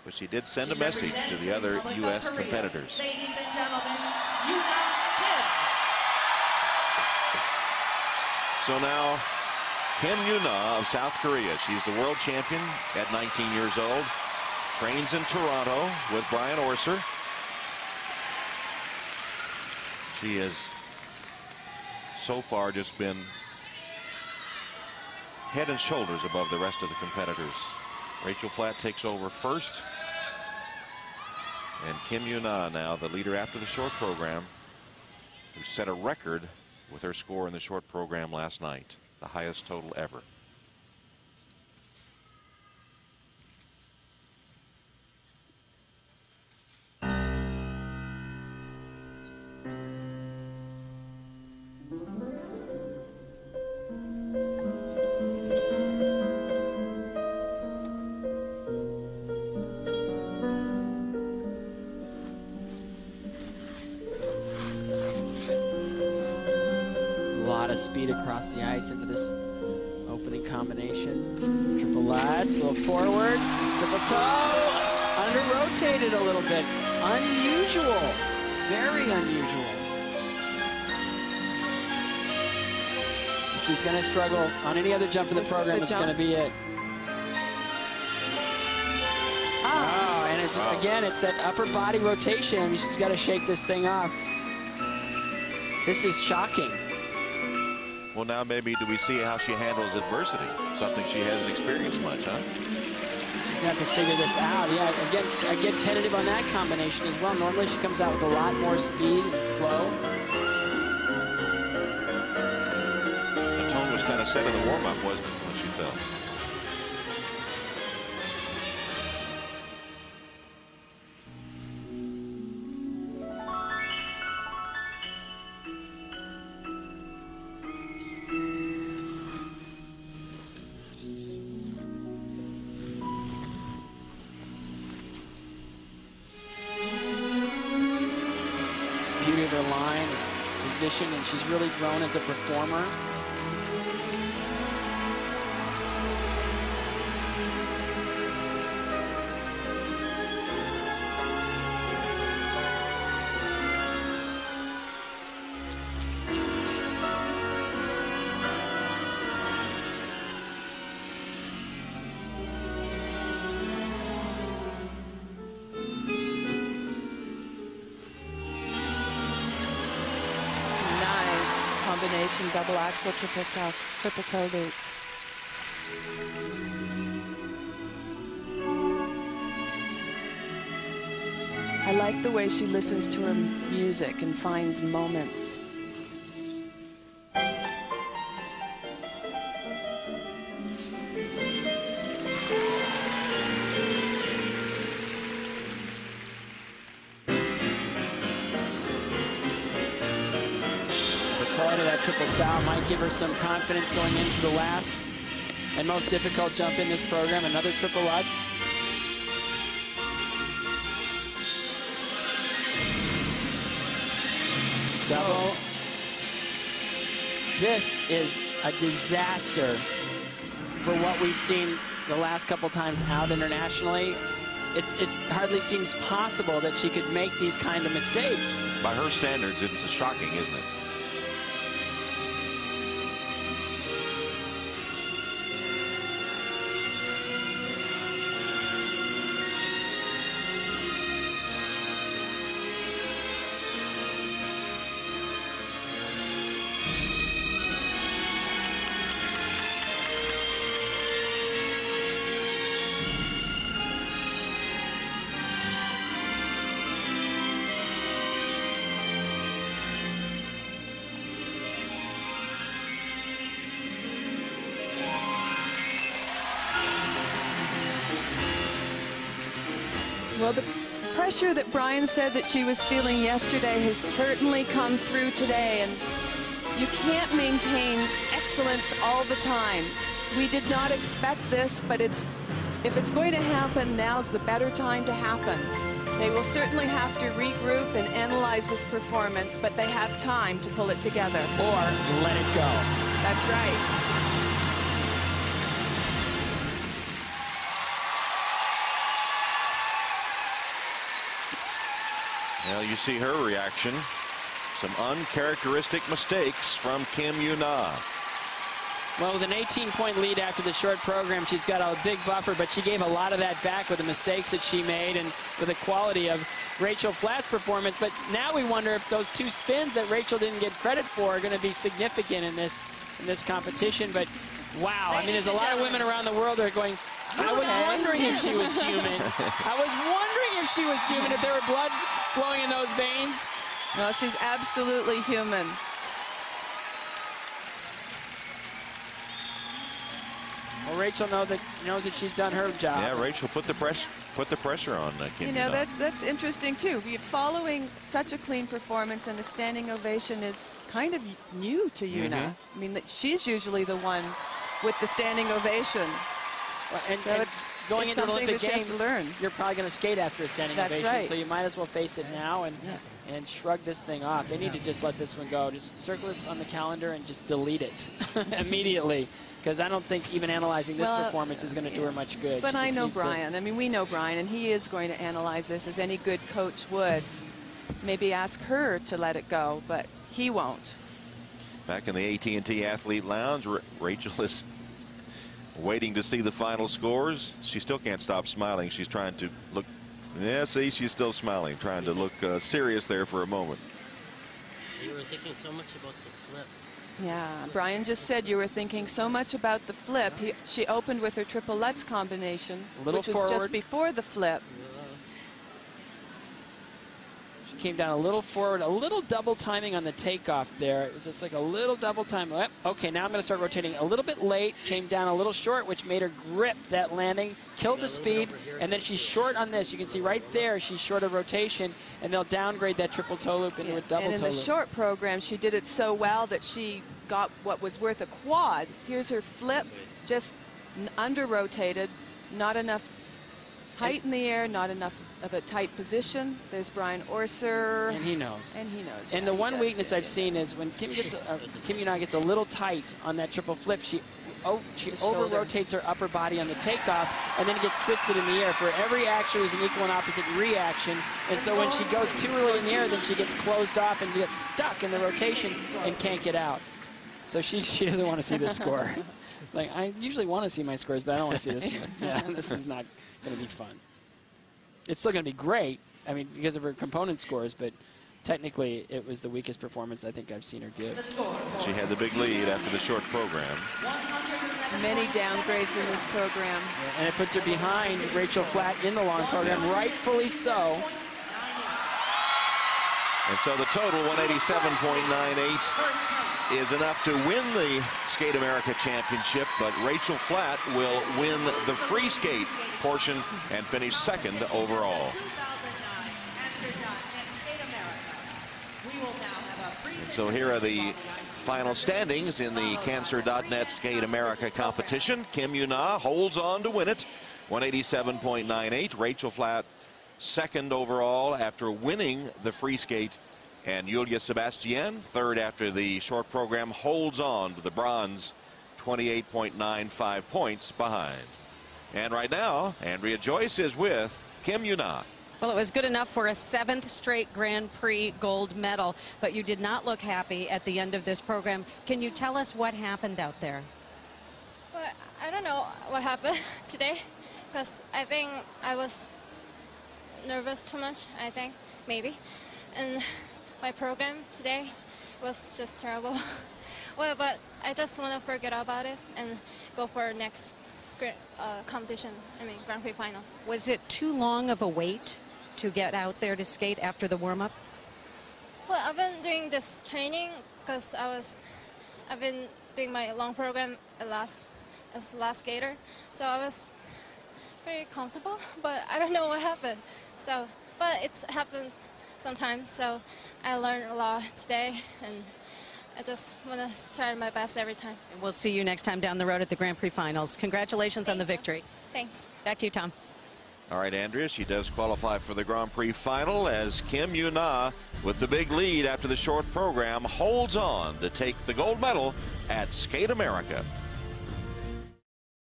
But she did send a message to the other U.S. competitors. Ladies and gentlemen, Yuna. So now, Kim Yuna of South Korea. She's the world champion at 19 years old. Trains in Toronto with Brian Orser. She has so far just been head and shoulders above the rest of the competitors. Rachel Flatt takes over first. And Kim Yuna now the leader after the short program, who set a record with her score in the short program last night, the highest total ever. Speed across the ice into this opening combination. Triple lutz, a little forward, triple toe, under rotated a little bit. Unusual, very unusual. If she's going to struggle on any other jump in the program, it's going to be it. Oh, and it's, again, it's that upper body rotation. She's got to shake this thing off. This is shocking. Well, now maybe do we see how she handles adversity? Something she hasn't experienced much, huh? She's going to have to figure this out. Yeah, again, I get tentative on that combination as well. Normally she comes out with a lot more speed and flow. The tone was kind of set in the warm-up, wasn't it, when she fell? Line, position, and she's really grown as a performer. Combination, double axel, triple toe loop. I like the way she listens to her music and finds moments. That triple sow might give her some confidence going into the last and most difficult jump in this program. Another triple lutz. Double. This is a disaster for what we've seen the last couple times out internationally. It hardly seems possible that she could make these kind of mistakes. By her standards, it's shocking, isn't it? Well, the pressure that Brian said that she was feeling yesterday has certainly come through today, and you can't maintain excellence all the time. We did not expect this, but if it's going to happen, now's the better time to happen. They will certainly have to regroup and analyze this performance, but they have time to pull it together. Or let it go. That's right. Well, you see her reaction. Some uncharacteristic mistakes from Kim Yuna. Well, with an 18-point lead after the short program, she's got a big buffer, but she gave a lot of that back with the mistakes that she made and with the quality of Rachel Flatt's performance. But now we wonder if those 2 spins that Rachel didn't get credit for are going to be significant in this competition. But wow, I mean, there's a lot of women around the world that are going, I was wondering if she was human. I was wondering if she was human, if there were blood flowing in those veins. No, she's absolutely human. Well, Rachel knows that she's done her job. Yeah, Rachel put the pressure on Kim. You know, that's interesting too. Following such a clean performance and a standing ovation is kind of new to Yuna. I mean, she's usually the one with the standing ovation. Well, and it's going into the Olympic Games, to learn. You're probably going to skate after a standing ovation, right. So you might as well face it now and shrug this thing off. They need to just let this one go. Just circle this on the calendar and just delete it immediately, because I don't think even analyzing this performance is going to do her much good. But I know Brian. I mean, we know Brian, and he is going to analyze this as any good coach would. Maybe ask her to let it go, but he won't. Back in the AT&T Athlete Lounge, Rachel is waiting to see the final scores. She still can't stop smiling. She's trying to look. Yeah, see, she's still smiling, trying to look serious there for a moment. You were thinking so much about the flip. Yeah, Brian just said you were thinking so much about the flip. She opened with her triple Lutz combination, which was just before the flip. She came down a little forward, a little double timing on the takeoff there. It was just like a little double time. Okay, now I'm going to start rotating a little bit late. Came down a little short, which made her grip that landing, killed the speed, and then she's short on this. You can see right there she's short of rotation, and they'll downgrade that triple toe loop into a double toe loop. And in the short program, she did it so well that she got what was worth a quad. Here's her flip, just under-rotated, not enough height in the air, not enough of a tight position. There's Brian Orser. And he knows. And he knows. And the one weakness I've seen is when Kim Yuna gets a little tight on that triple flip, she over-rotates her upper body on the takeoff, and then it gets twisted in the air. For every action, there's an equal and opposite reaction. And so when she goes too early in the air, then she gets closed off and gets stuck in the rotation and can't get out. So she doesn't want to see this score. It's like, I usually want to see my scores, but I don't want to see this one. Yeah, this is not going to be fun. It's still going to be great, I mean, because of her component scores, but technically it was the weakest performance I think I've seen her give. She had the big lead after the short program. Many downgrades in this program. Yeah, and it puts her behind Rachel Flatt in the long program, rightfully so. And so the total, 187.98, is enough to win the Skate America Championship, but Rachel Flatt will win the free skate portion and finish second overall. And so here are the final standings in the Cancer.net Skate America competition. Kim Yuna holds on to win it, 187.98. Rachel Flatt second overall after winning the free skate. And Yulia Sebastian, third after the short program, holds on to the bronze, 28.95 points behind. And right now, Andrea Joyce is with Kim Yuna. Well, it was good enough for a 7th straight Grand Prix gold medal, but you did not look happy at the end of this program. Can you tell us what happened out there? Well, I don't know what happened today, because I think I was nervous too much, I think, maybe. And my program today was just terrible. Well, but I just want to forget about it and go for next competition, Grand Prix final. Was it too long of a wait to get out there to skate after the warm-up? Well, I've been doing this training because I've been doing my long program as last skater, so I was very comfortable, but I don't know what happened. So, but it's happened sometimes, so I learned a lot today, and I just want to try my best every time. And we'll see you next time down the road at the Grand Prix finals. Congratulations on the victory. Thanks. Back to you, Tom. All right, Andrea, she does qualify for the Grand Prix final as Kim Yuna, with the big lead after the short program, holds on to take the gold medal at Skate America.